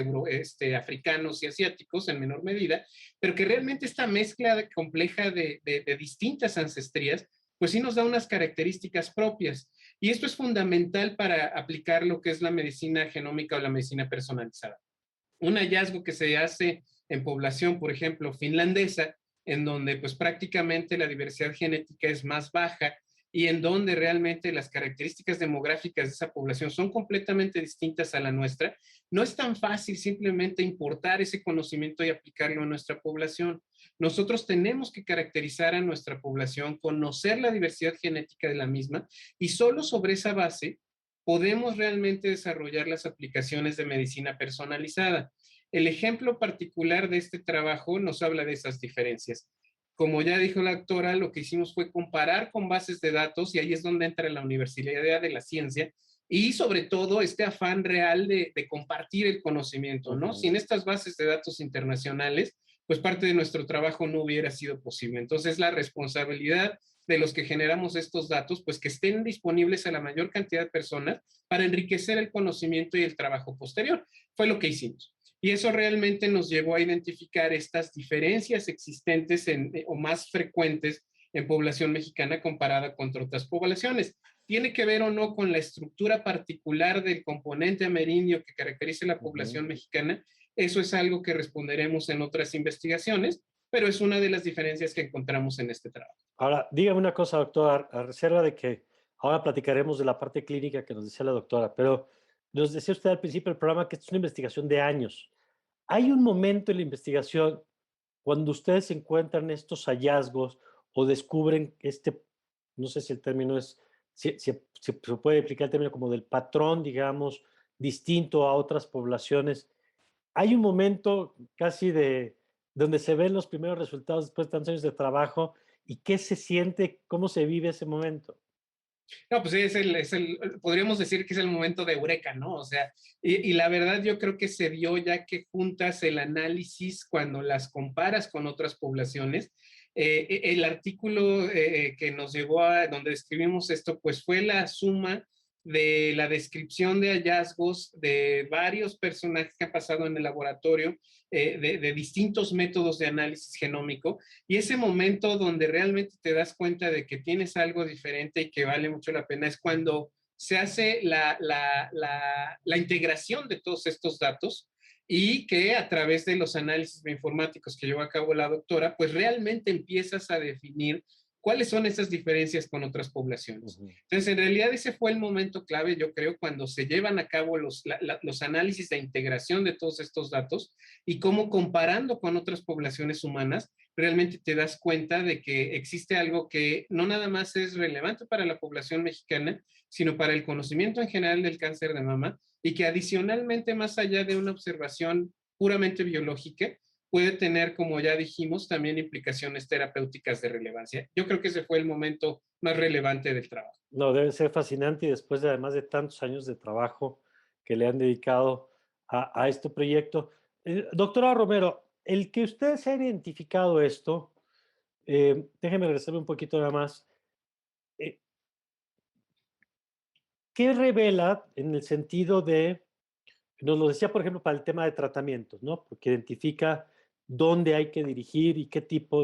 africanos y asiáticos en menor medida, pero que realmente esta mezcla compleja de distintas ancestrías, pues sí nos da unas características propias. Y esto es fundamental para aplicar lo que es la medicina genómica o la medicina personalizada. Un hallazgo que se hace en población, por ejemplo, finlandesa, en donde pues prácticamente la diversidad genética es más baja y en donde realmente las características demográficas de esa población son completamente distintas a la nuestra, no es tan fácil simplemente importar ese conocimiento y aplicarlo a nuestra población. Nosotros tenemos que caracterizar a nuestra población, conocer la diversidad genética de la misma y solo sobre esa base podemos realmente desarrollar las aplicaciones de medicina personalizada. El ejemplo particular de este trabajo nos habla de esas diferencias. Como ya dijo la doctora, lo que hicimos fue comparar con bases de datos y ahí es donde entra la universalidad de la ciencia y sobre todo este afán real de compartir el conocimiento, ¿no? Sin estas bases de datos internacionales, pues parte de nuestro trabajo no hubiera sido posible. Entonces, la responsabilidad de los que generamos estos datos, pues que estén disponibles a la mayor cantidad de personas para enriquecer el conocimiento y el trabajo posterior. Fue lo que hicimos. Y eso realmente nos llevó a identificar estas diferencias existentes o más frecuentes en población mexicana comparada con otras poblaciones. Tiene que ver o no con la estructura particular del componente amerindio que caracteriza la población mexicana. Eso es algo que responderemos en otras investigaciones, pero es una de las diferencias que encontramos en este trabajo. Ahora, dígame una cosa, doctora, a reserva de que ahora platicaremos de la parte clínica que nos decía la doctora, pero nos decía usted al principio del programa que esto es una investigación de años. ¿Hay un momento en la investigación cuando ustedes encuentran estos hallazgos o descubren no sé si el término es, si se puede aplicar el término como del patrón, digamos, distinto a otras poblaciones? ¿Hay un momento casi donde se ven los primeros resultados después de tantos años de trabajo y qué se siente, cómo se vive ese momento? No, pues podríamos decir que es el momento de eureka, ¿no? O sea, y la verdad yo creo que se dio ya que juntas el análisis cuando las comparas con otras poblaciones. El artículo que nos llevó donde describimos esto, pues fue la suma de la descripción de hallazgos de varios personajes que han pasado en el laboratorio, de distintos métodos de análisis genómico, y ese momento donde realmente te das cuenta de que tienes algo diferente y que vale mucho la pena es cuando se hace la integración de todos estos datos y que a través de los análisis bioinformáticos que llevó a cabo la doctora, pues realmente empiezas a definir ¿Cuáles son esas diferencias con otras poblaciones? Entonces, en realidad ese fue el momento clave, yo creo, cuando se llevan a cabo los análisis de integración de todos estos datos y cómo comparando con otras poblaciones humanas, realmente te das cuenta de que existe algo que no nada más es relevante para la población mexicana, sino para el conocimiento en general del cáncer de mama y que adicionalmente, más allá de una observación puramente biológica, puede tener, como ya dijimos, también implicaciones terapéuticas de relevancia. Yo creo que ese fue el momento más relevante del trabajo. No, debe ser fascinante y después de además de tantos años de trabajo que le han dedicado a este proyecto. Doctora Romero, el que usted se ha identificado esto, déjeme regresarme un poquito nada más. ¿Qué revela en el sentido de, nos lo decía por ejemplo para el tema de tratamientos, ¿no? Porque identifica dónde hay que dirigir y qué tipo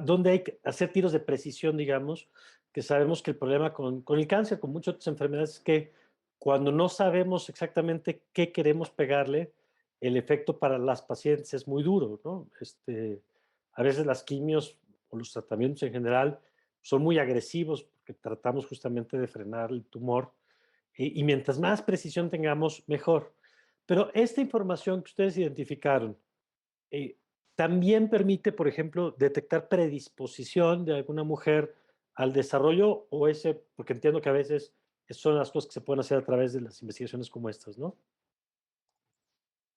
dónde hay que hacer tiros de precisión, digamos, que sabemos que el problema con el cáncer, con muchas otras enfermedades, es que cuando no sabemos exactamente qué queremos pegarle, el efecto para las pacientes es muy duro, ¿no? A veces las quimios o los tratamientos en general son muy agresivos porque tratamos justamente de frenar el tumor y mientras más precisión tengamos, mejor. Pero esta información que ustedes identificaron también permite, por ejemplo, detectar predisposición de alguna mujer al desarrollo o porque entiendo que a veces son las cosas que se pueden hacer a través de las investigaciones como estas, ¿no?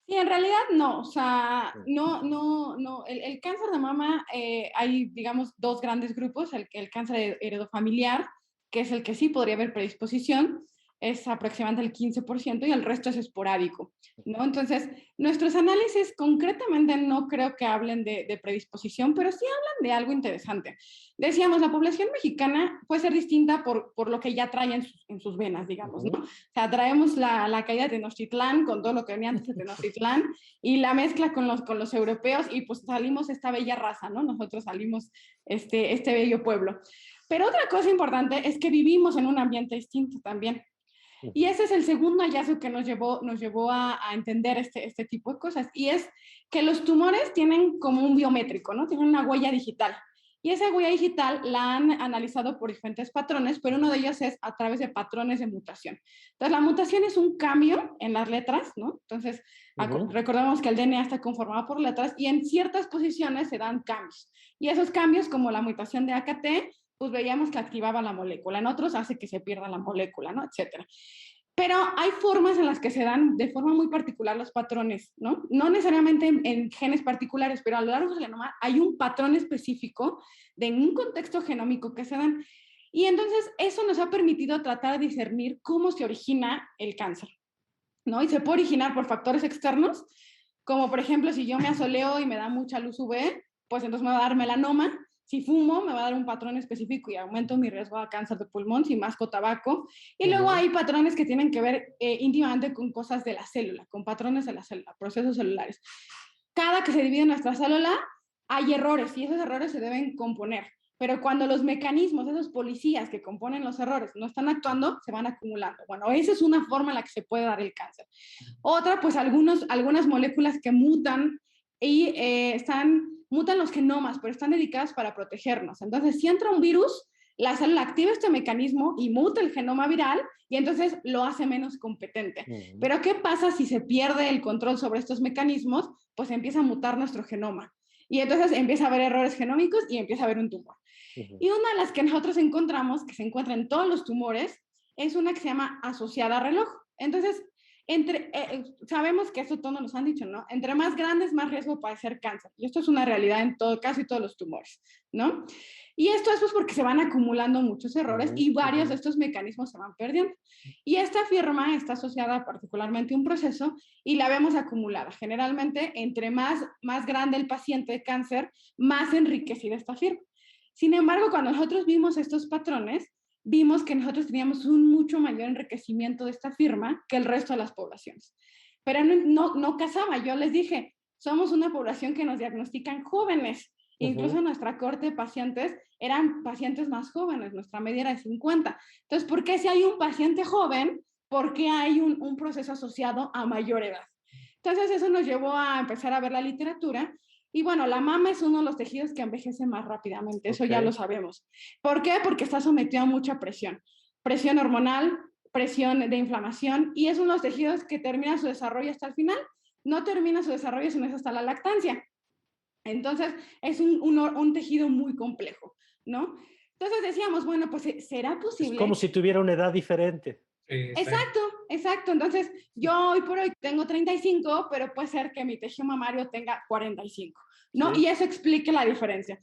Sí, en realidad no, o sea, no. El cáncer de mama, hay, digamos, dos grandes grupos, el cáncer heredofamiliar, que es el que sí podría haber predisposición, es aproximadamente el 15% y el resto es esporádico, ¿no? Entonces, nuestros análisis concretamente no creo que hablen de predisposición, pero sí hablan de algo interesante. Decíamos, la población mexicana puede ser distinta por lo que ya trae en sus venas, digamos, ¿no? O sea, traemos la caída de Tenochtitlán con todo lo que venía antes de Tenochtitlán y la mezcla con los europeos y pues salimos esta bella raza, ¿no? Nosotros salimos este bello pueblo. Pero otra cosa importante es que vivimos en un ambiente distinto también. Y ese es el segundo hallazgo que nos llevó a entender este tipo de cosas. Y es que los tumores tienen como un biométrico, ¿no? Tienen una huella digital. Y esa huella digital la han analizado por diferentes patrones, pero uno de ellos es a través de patrones de mutación. Entonces, la mutación es un cambio en las letras, ¿no? Entonces, recordemos que el DNA está conformado por letras y en ciertas posiciones se dan cambios. Y esos cambios, como la mutación de AKT, pues veíamos que activaba la molécula, en otros hace que se pierda la molécula, ¿no? Etcétera. Pero hay formas en las que se dan de forma muy particular los patrones, ¿no? No necesariamente en genes particulares, pero a lo largo del genoma hay un patrón específico de un contexto genómico que se dan. Y entonces eso nos ha permitido tratar de discernir cómo se origina el cáncer, ¿no? Y se puede originar por factores externos, como por ejemplo si yo me asoleo y me da mucha luz UV, pues entonces me va a dar melanoma. Si fumo, me va a dar un patrón específico y aumento mi riesgo a cáncer de pulmón si masco tabaco. Y luego hay patrones que tienen que ver íntimamente con cosas de la célula, con patrones de la célula, procesos celulares. Cada que se divide nuestra célula, hay errores y esos errores se deben componer. Pero cuando los mecanismos, esos policías que componen los errores, no están actuando, se van acumulando. Bueno, esa es una forma en la que se puede dar el cáncer. Otra, pues algunas moléculas que mutan y mutan los genomas, pero están dedicadas para protegernos. Entonces, si entra un virus, la célula activa este mecanismo y muta el genoma viral y entonces lo hace menos competente. Pero ¿qué pasa si se pierde el control sobre estos mecanismos? Pues empieza a mutar nuestro genoma. Y entonces empieza a haber errores genómicos y empieza a haber un tumor. Y una de las que nosotros encontramos, que se encuentra en todos los tumores, es una que se llama asociada a reloj. Entonces, sabemos que esto todos nos han dicho, ¿no? Entre más grandes, más riesgo para hacer cáncer. Y esto es una realidad en casi todos los tumores, ¿no? Y esto es pues porque se van acumulando muchos errores y varios de estos mecanismos se van perdiendo. Y esta firma está asociada particularmente a un proceso y la vemos acumulada. Generalmente, entre más grande el paciente de cáncer, más enriquecida esta firma. Sin embargo, cuando nosotros vimos estos patrones, vimos que nosotros teníamos un mucho mayor enriquecimiento de esta firma que el resto de las poblaciones. Pero no casaba. Yo les dije, somos una población que nos diagnostican jóvenes. Incluso nuestra corte de pacientes eran pacientes más jóvenes, nuestra media era de 50. Entonces, ¿por qué si hay un paciente joven, por qué hay un proceso asociado a mayor edad? Entonces, eso nos llevó a empezar a ver la literatura Y bueno, la mama es uno de los tejidos que envejece más rápidamente, eso ya lo sabemos. ¿Por qué? Porque está sometido a mucha presión. Presión hormonal, presión de inflamación, y es uno de los tejidos que termina su desarrollo hasta el final. No termina su desarrollo sino hasta la lactancia. Entonces, es un tejido muy complejo, ¿no? Entonces decíamos, bueno, pues ¿será posible? Es como si tuviera una edad diferente. Exacto, exacto. Entonces, yo hoy por hoy tengo 35, pero puede ser que mi tejido mamario tenga 45, ¿no? Sí. Y eso explica la diferencia.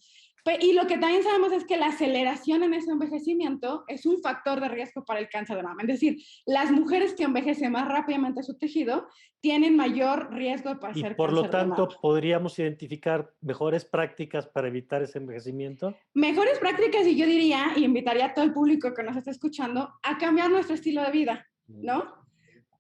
Y lo que también sabemos es que la aceleración en ese envejecimiento es un factor de riesgo para el cáncer de mama. Es decir, las mujeres que envejecen más rápidamente su tejido tienen mayor riesgo de padecer Y por lo cáncer de tanto, mama. podríamos identificar mejores prácticas para evitar ese envejecimiento. Mejores prácticas, y yo diría, y invitaría a todo el público que nos está escuchando a cambiar nuestro estilo de vida, ¿no?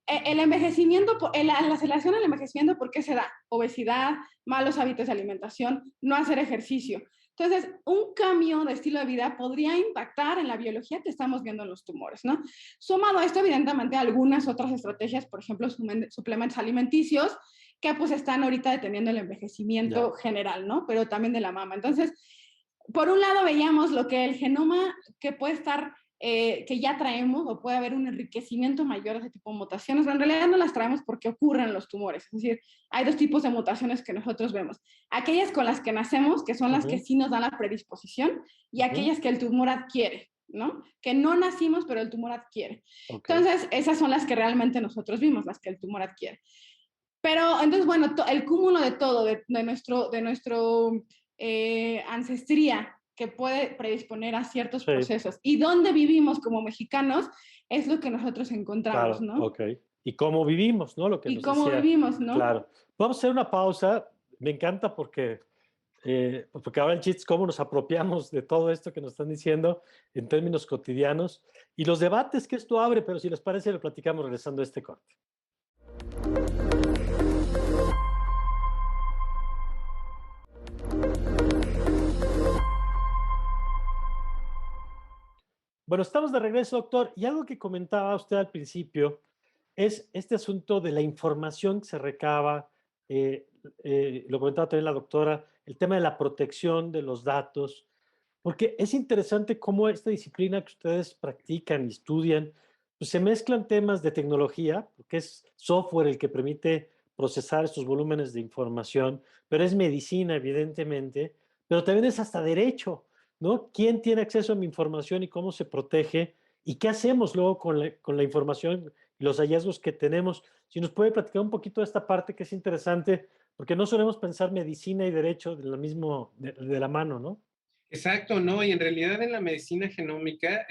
El envejecimiento, la aceleración del envejecimiento, ¿por qué se da? Obesidad, malos hábitos de alimentación, no hacer ejercicio. Entonces, un cambio de estilo de vida podría impactar en la biología que estamos viendo en los tumores, ¿no? Sumado a esto, evidentemente, algunas otras estrategias, por ejemplo, suplementos alimenticios, que pues están ahorita deteniendo el envejecimiento general, ¿no? Pero también de la mama. Entonces, por un lado veíamos lo que el genoma que puede estar, que ya traemos, o puede haber un enriquecimiento mayor de ese tipo de mutaciones, pero en realidad no las traemos porque ocurren los tumores. Es decir, hay dos tipos de mutaciones que nosotros vemos. Aquellas con las que nacemos, que son las que sí nos dan la predisposición, y aquellas que el tumor adquiere, ¿no? Que no nacimos, pero el tumor adquiere. Entonces, esas son las que realmente nosotros vimos, las que el tumor adquiere. Pero, entonces, bueno, el cúmulo de todo, de nuestro ancestría, que puede predisponer a ciertos procesos, y dónde vivimos como mexicanos, es lo que nosotros encontramos, claro, ¿no? Y cómo vivimos, ¿no? Lo que y nos cómo decía. vivimos, ¿no? Claro. Vamos a hacer una pausa. Me encanta porque ahora el chiste es cómo nos apropiamos de todo esto que nos están diciendo en términos cotidianos y los debates que esto abre, pero si les parece, lo platicamos regresando a este corte. Bueno, estamos de regreso, doctor, y algo que comentaba usted al principio es este asunto de la información que se recaba, lo comentaba también la doctora, el tema de la protección de los datos, porque es interesante cómo esta disciplina que ustedes practican y estudian, pues se mezclan temas de tecnología, porque es software el que permite procesar estos volúmenes de información, pero es medicina, evidentemente, pero también es hasta derecho, ¿no? ¿Quién tiene acceso a mi información y cómo se protege? ¿Y qué hacemos luego con la información y los hallazgos que tenemos? Si nos puede platicar un poquito de esta parte que es interesante, porque no solemos pensar medicina y derecho de la mano, ¿no? Exacto, no, y en realidad en la medicina genómica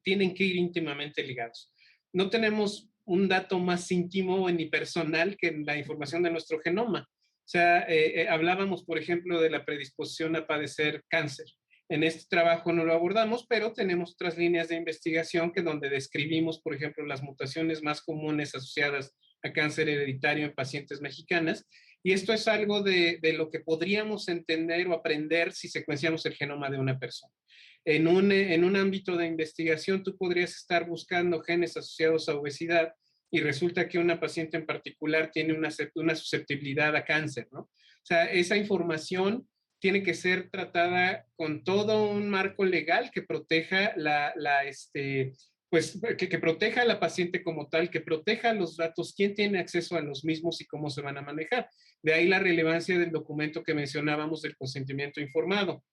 tienen que ir íntimamente ligados. No tenemos un dato más íntimo ni personal que la información de nuestro genoma. O sea, hablábamos, por ejemplo, de la predisposición a padecer cáncer. En este trabajo no lo abordamos, pero tenemos otras líneas de investigación que donde describimos, por ejemplo, las mutaciones más comunes asociadas a cáncer hereditario en pacientes mexicanas. Y esto es algo de lo que podríamos entender o aprender si secuenciamos el genoma de una persona. En un ámbito de investigación, tú podrías estar buscando genes asociados a obesidad y resulta que una paciente en particular tiene una susceptibilidad a cáncer, ¿no? O sea, esa información tiene que ser tratada con todo un marco legal que proteja pues que proteja a la paciente como tal, que proteja los datos, quién tiene acceso a los mismos y cómo se van a manejar. De ahí la relevancia del documento que mencionábamos del consentimiento informado.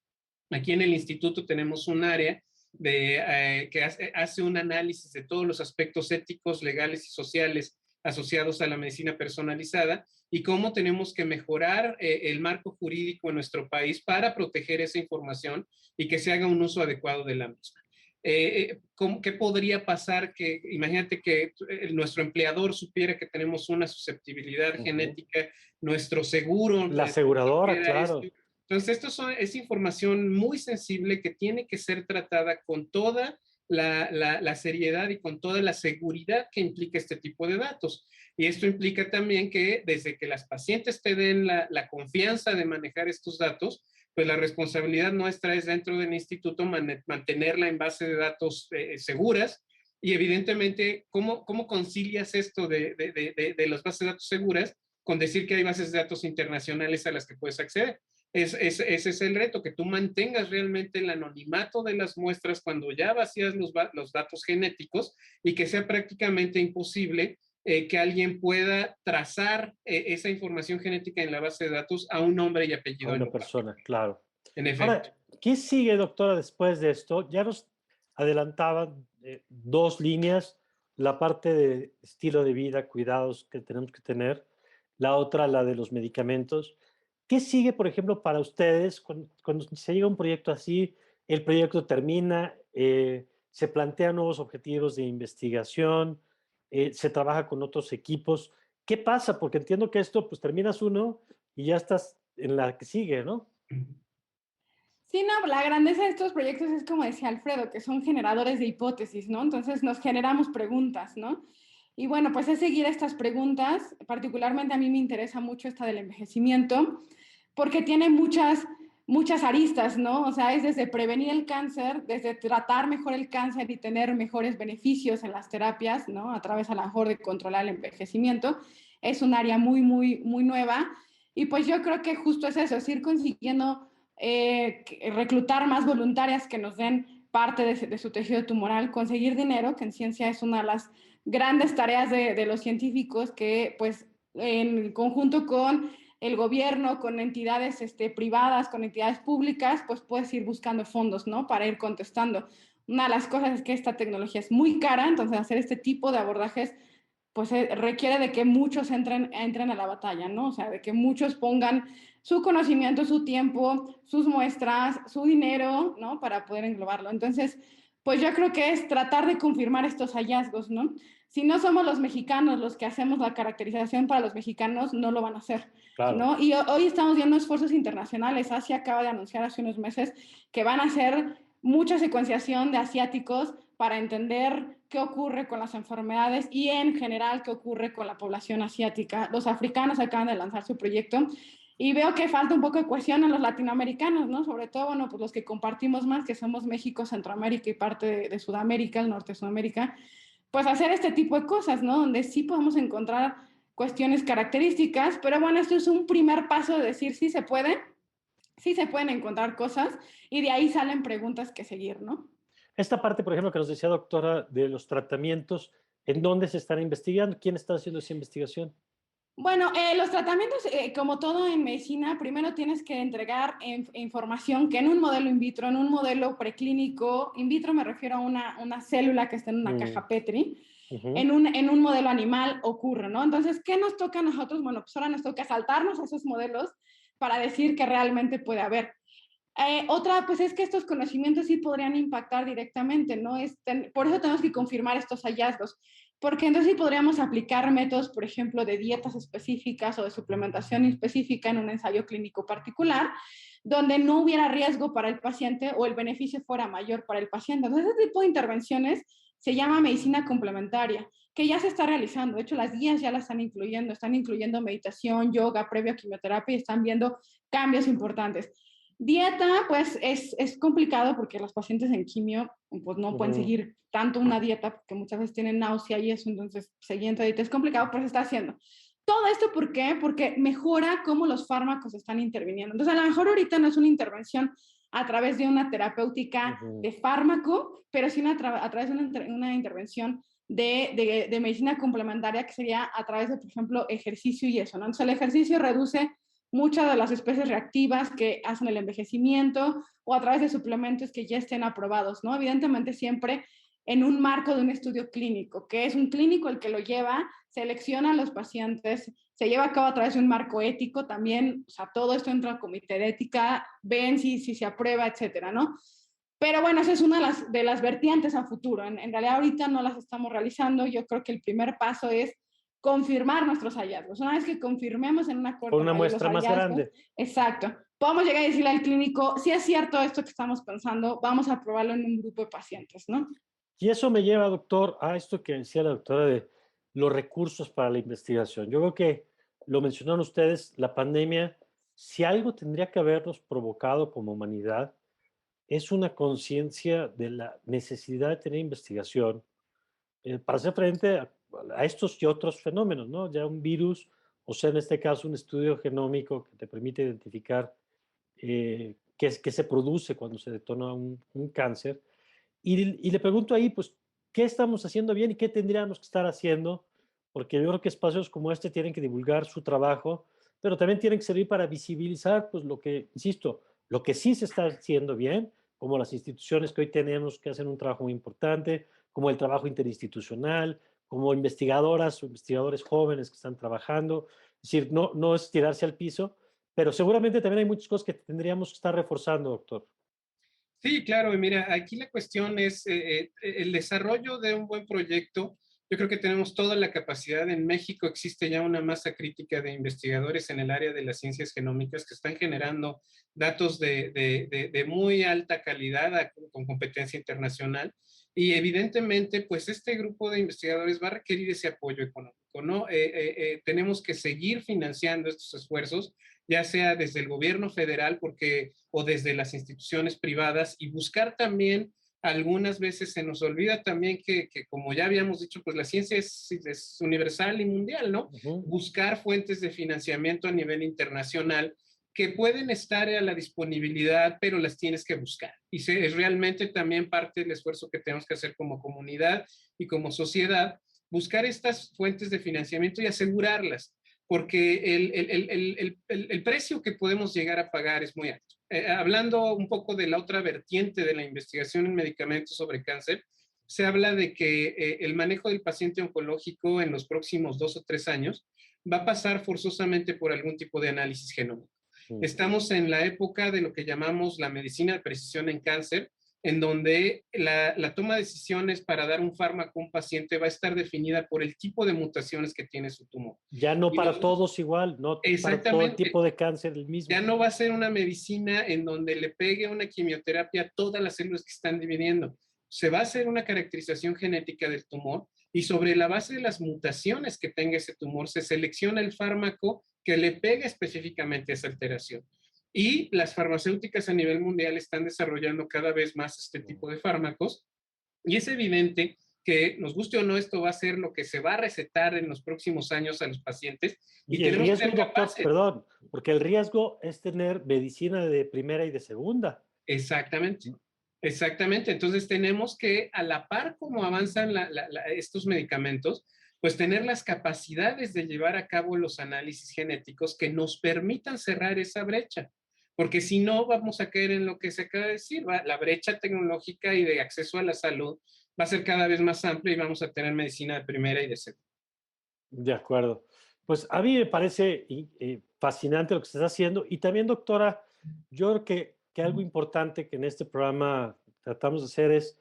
Aquí en el instituto tenemos un área que hace un análisis de todos los aspectos éticos, legales y sociales asociados a la medicina personalizada y cómo tenemos que mejorar el marco jurídico en nuestro país para proteger esa información y que se haga un uso adecuado de la misma. ¿Qué podría pasar? Imagínate que nuestro empleador supiera que tenemos una susceptibilidad genética, nuestro seguro. La aseguradora, claro. Entonces, es información muy sensible que tiene que ser tratada con toda la seriedad y con toda la seguridad que implica este tipo de datos. Y esto implica también que desde que las pacientes te den la confianza de manejar estos datos, pues la responsabilidad nuestra es dentro del instituto mantenerla en base de datos seguras. Y evidentemente, ¿cómo concilias esto de las bases de datos seguras con decir que hay bases de datos internacionales a las que puedes acceder. Ese es el reto, que tú mantengas realmente el anonimato de las muestras cuando ya vacías los datos genéticos y que sea prácticamente imposible que alguien pueda trazar esa información genética en la base de datos a un nombre y apellido. A una persona, claro. En efecto. Ahora, ¿qué sigue, doctora, después de esto? Ya nos adelantaban dos líneas, la parte de estilo de vida, cuidados que tenemos que tener, la otra, la de los medicamentos. ¿Qué sigue, por ejemplo, para ustedes cuando se llega a un proyecto así, el proyecto termina, se plantean nuevos objetivos de investigación, se trabaja con otros equipos? ¿Qué pasa? Porque entiendo que esto, pues terminas uno y ya estás en la que sigue, ¿no? Sí, no, la grandeza de estos proyectos es como decía Alfredo, que son generadores de hipótesis, ¿no? Entonces nos generamos preguntas, ¿no? Y bueno, pues es seguir estas preguntas, particularmente a mí me interesa mucho esta del envejecimiento, porque tiene muchas aristas, ¿no? O sea, es desde prevenir el cáncer, desde tratar mejor el cáncer y tener mejores beneficios en las terapias, ¿no? A través a lo mejor de controlar el envejecimiento. Es un área muy nueva. Y pues yo creo que justo es eso, es ir consiguiendo reclutar más voluntarias que nos den parte de su tejido tumoral, conseguir dinero, que en ciencia es una de las grandes tareas de los científicos que pues en conjunto con el gobierno, con entidades privadas, con entidades públicas, pues puedes ir buscando fondos, ¿no? Para ir contestando. Una de las cosas es que esta tecnología es muy cara, entonces hacer este tipo de abordajes pues requiere de que muchos entren a la batalla, ¿no? O sea, de que muchos pongan su conocimiento, su tiempo, sus muestras, su dinero, ¿no? Para poder englobarlo. Entonces, pues yo creo que es tratar de confirmar estos hallazgos, ¿no? Si no somos los mexicanos los que hacemos la caracterización para los mexicanos, no lo van a hacer, Claro. ¿no? Y hoy estamos viendo esfuerzos internacionales. Asia acaba de anunciar hace unos meses que van a hacer mucha secuenciación de asiáticos para entender qué ocurre con las enfermedades y en general qué ocurre con la población asiática. Los africanos acaban de lanzar su proyecto y veo que falta un poco de cohesión en los latinoamericanos, ¿no? Sobre todo, bueno, pues los que compartimos más, que somos México, Centroamérica y parte de Sudamérica, el norte de Sudamérica, pues hacer este tipo de cosas, ¿no? Donde sí podemos encontrar cuestiones características, pero bueno, esto es un primer paso de decir sí se pueden encontrar cosas y de ahí salen preguntas que seguir, ¿no? Esta parte, por ejemplo, que nos decía doctora, de los tratamientos, ¿en dónde se están investigando? ¿Quién está haciendo esa investigación? Bueno, los tratamientos, como todo en medicina, primero tienes que entregar información que en un modelo in vitro, en un modelo preclínico, in vitro me refiero a una célula que está en una caja Petri, en un modelo animal ocurre, ¿no? Entonces, ¿qué nos toca a nosotros? Bueno, pues ahora nos toca saltarnos a esos modelos para decir que realmente puede haber. Otra, pues es que estos conocimientos sí podrían impactar directamente, ¿no? Por eso tenemos que confirmar estos hallazgos, porque entonces sí podríamos aplicar métodos, por ejemplo, de dietas específicas o de suplementación específica en un ensayo clínico particular, donde no hubiera riesgo para el paciente o el beneficio fuera mayor para el paciente. Entonces, ese tipo de intervenciones se llama medicina complementaria, que ya se está realizando. De hecho, las guías ya la están incluyendo meditación, yoga, previo a quimioterapia y están viendo cambios importantes. Dieta, pues es complicado porque los pacientes en quimio pues no pueden seguir tanto una dieta porque muchas veces tienen náusea y eso, entonces seguir dieta es complicado, pero se está haciendo. Todo esto, ¿por qué? Porque mejora cómo los fármacos están interviniendo. Entonces, a lo mejor ahorita no es una intervención a través de una terapéutica de fármaco, pero sí a través de una intervención de medicina complementaria que sería a través de, por ejemplo, ejercicio y eso, ¿no? Entonces, el ejercicio reduce muchas de las especies reactivas que hacen el envejecimiento o a través de suplementos que ya estén aprobados, ¿no? Evidentemente siempre en un marco de un estudio clínico, que es un clínico el que lo lleva, selecciona a los pacientes, se lleva a cabo a través de un marco ético también, o sea, todo esto entra al comité de ética, ven si se aprueba, etcétera, ¿no? Pero bueno, esa es una de las vertientes a futuro. En realidad ahorita no las estamos realizando. Yo creo que el primer paso es confirmar nuestros hallazgos. Una vez que confirmemos en una corte Con una muestra más grande. Exacto. Podemos llegar a decirle al clínico, si es cierto esto que estamos pensando, vamos a probarlo en un grupo de pacientes, ¿no? Y eso me lleva, doctor, a esto que decía la doctora de los recursos para la investigación. Yo creo que lo mencionaron ustedes, la pandemia, si algo tendría que habernos provocado como humanidad, es una conciencia de la necesidad de tener investigación para hacer frente a estos y otros fenómenos, ¿no? Ya un virus o sea, en este caso, un estudio genómico que te permite identificar qué se produce cuando se detona un cáncer. Y le pregunto ahí, pues, ¿qué estamos haciendo bien y qué tendríamos que estar haciendo? Porque yo creo que espacios como este tienen que divulgar su trabajo, pero también tienen que servir para visibilizar, pues, lo que, insisto, lo que sí se está haciendo bien, como las instituciones que hoy tenemos que hacen un trabajo muy importante, como el trabajo interinstitucional, como investigadoras o investigadores jóvenes que están trabajando. Es decir, no es tirarse al piso, pero seguramente también hay muchas cosas que tendríamos que estar reforzando, doctor. Sí, claro, y mira, aquí la cuestión es el desarrollo de un buen proyecto. Yo creo que tenemos toda la capacidad. En México existe ya una masa crítica de investigadores en el área de las ciencias genómicas que están generando datos de muy alta calidad con competencia internacional. Y evidentemente, pues este grupo de investigadores va a requerir ese apoyo económico, ¿no? Tenemos que seguir financiando estos esfuerzos, ya sea desde el gobierno federal o desde las instituciones privadas, y buscar también, algunas veces se nos olvida también que como ya habíamos dicho, pues la ciencia es universal y mundial, ¿no? Ujú. Buscar fuentes de financiamiento a nivel internacional que pueden estar a la disponibilidad, pero las tienes que buscar. Y es realmente también parte del esfuerzo que tenemos que hacer como comunidad y como sociedad, buscar estas fuentes de financiamiento y asegurarlas, porque el precio que podemos llegar a pagar es muy alto. Hablando un poco de la otra vertiente de la investigación en medicamentos sobre cáncer, se habla de que el manejo del paciente oncológico en los próximos 2 o 3 años va a pasar forzosamente por algún tipo de análisis genómico. Estamos en la época de lo que llamamos la medicina de precisión en cáncer, en donde la toma de decisiones para dar un fármaco a un paciente va a estar definida por el tipo de mutaciones que tiene su tumor. Ya no Y para nosotros, todos igual, no para todo exactamente, tipo de cáncer el mismo. ya no va a ser una medicina en donde le pegue una quimioterapia a todas las células que están dividiendo. Se va a hacer una caracterización genética del tumor y sobre la base de las mutaciones que tenga ese tumor se selecciona el fármaco que le pegue específicamente a esa alteración. Y las farmacéuticas a nivel mundial están desarrollando cada vez más este tipo de fármacos, y es evidente que, nos guste o no, esto va a ser lo que se va a recetar en los próximos años a los pacientes, y Y el tenemos que riesgo, ser doctor, capaces. perdón, porque el riesgo es tener medicina de primera y de segunda. Exactamente, exactamente. Entonces tenemos que, a la par como avanzan estos medicamentos, pues tener las capacidades de llevar a cabo los análisis genéticos que nos permitan cerrar esa brecha, porque si no vamos a caer en lo que se acaba de decir, la brecha tecnológica y de acceso a la salud va a ser cada vez más amplia y vamos a tener medicina de primera y de segunda. De acuerdo. Pues a mí me parece fascinante lo que se está haciendo. Y también, doctora, yo creo que algo importante que en este programa tratamos de hacer es,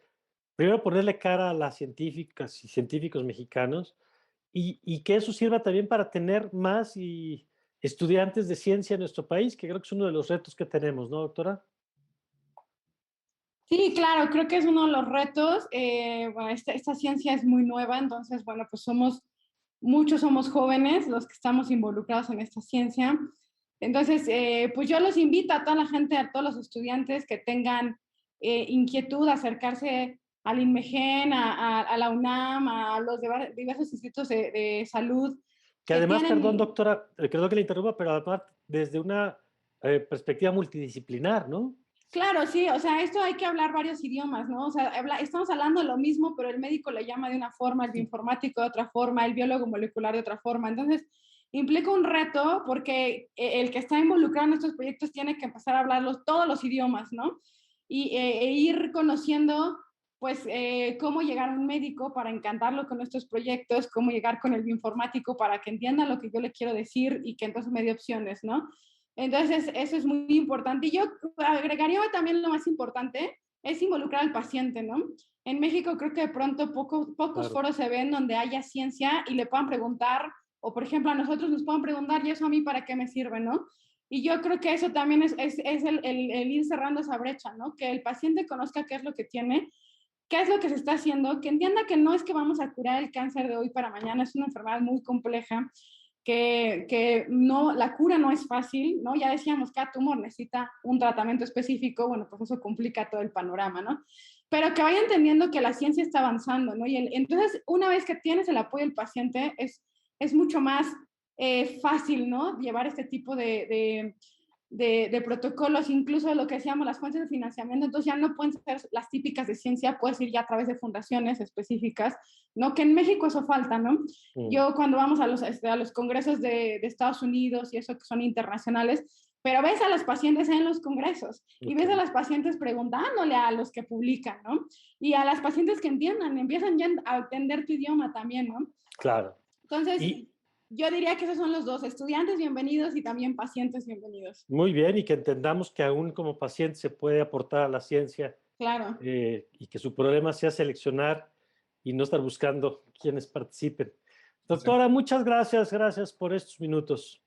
primero, ponerle cara a las científicas y científicos mexicanos y que eso sirva también para tener más estudiantes de ciencia en nuestro país, que creo que es uno de los retos que tenemos, ¿no, doctora? Sí, claro, creo que es uno de los retos. Bueno, esta ciencia es muy nueva, entonces, bueno, pues muchos somos jóvenes los que estamos involucrados en esta ciencia. Entonces, pues yo los invito a toda la gente, a todos los estudiantes que tengan inquietud, a acercarse al INMEGEN, a la UNAM, a los diversos institutos de salud Que que además, perdón, tienen. doctora, creo que le interrumpa, pero además desde una perspectiva multidisciplinar, ¿no? Claro, sí, o sea, esto hay que hablar varios idiomas, ¿no? O sea, estamos hablando de lo mismo, pero el médico le llama de una forma, el bioinformático de otra forma, el biólogo molecular de otra forma. Entonces, implica un reto porque el que está involucrado en estos proyectos tiene que empezar a hablar todos los idiomas, ¿no? E ir conociendo, pues, cómo llegar a un médico para encantarlo con estos proyectos, cómo llegar con el bioinformático para que entienda lo que yo le quiero decir y que entonces me dé opciones, ¿no? Entonces, eso es muy importante. Y yo agregaría también lo más importante, es involucrar al paciente, ¿no? En México creo que de pronto pocos Claro. foros se ven donde haya ciencia y le puedan preguntar, o por ejemplo a nosotros nos puedan preguntar, ¿y eso a mí para qué me sirve, no? Y yo creo que eso también es el ir cerrando esa brecha, ¿no? Que el paciente conozca qué es lo que tiene, qué es lo que se está haciendo, que entienda que no es que vamos a curar el cáncer de hoy para mañana, es una enfermedad muy compleja, que no, la cura no es fácil, ¿no? Ya decíamos, cada tumor necesita un tratamiento específico, bueno, pues eso complica todo el panorama, ¿no? Pero que vaya entendiendo que la ciencia está avanzando, ¿no? Entonces, una vez que tienes el apoyo del paciente, es mucho más fácil, ¿no? Llevar este tipo de protocolos, incluso lo que decíamos, las fuentes de financiamiento, entonces ya no pueden ser las típicas de ciencia, puedes ir ya a través de fundaciones específicas, ¿no? Que en México eso falta, ¿no? Yo cuando vamos a los congresos de Estados Unidos y eso que son internacionales, pero ves a los pacientes en los congresos y ves a las pacientes preguntándole a los que publican, ¿no? Y a las pacientes que entiendan, empiezan ya a entender tu idioma también, ¿no? Claro. Entonces, yo diría que esos son los dos, estudiantes bienvenidos y también pacientes bienvenidos. Muy bien, y que entendamos que aún como paciente se puede aportar a la ciencia. Claro. Y que su problema sea seleccionar y no estar buscando quienes participen. Doctora, muchas gracias por estos minutos.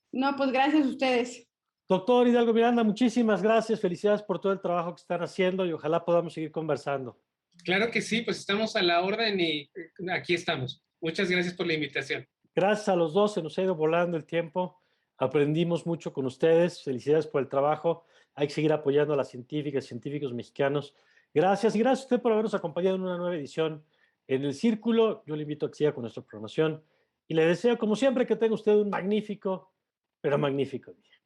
No, pues gracias a ustedes. Doctor Hidalgo Miranda, muchísimas gracias, felicidades por todo el trabajo que están haciendo y ojalá podamos seguir conversando. Claro que sí, pues estamos a la orden y aquí estamos. Muchas gracias por la invitación. Gracias a los dos, se nos ha ido volando el tiempo, aprendimos mucho con ustedes, felicidades por el trabajo, hay que seguir apoyando a las científicas y científicos mexicanos. Gracias y gracias a usted por habernos acompañado en una nueva edición en El Círculo. Yo le invito a que siga con nuestra programación y le deseo, como siempre, que tenga usted un magnífico, pero magnífico día.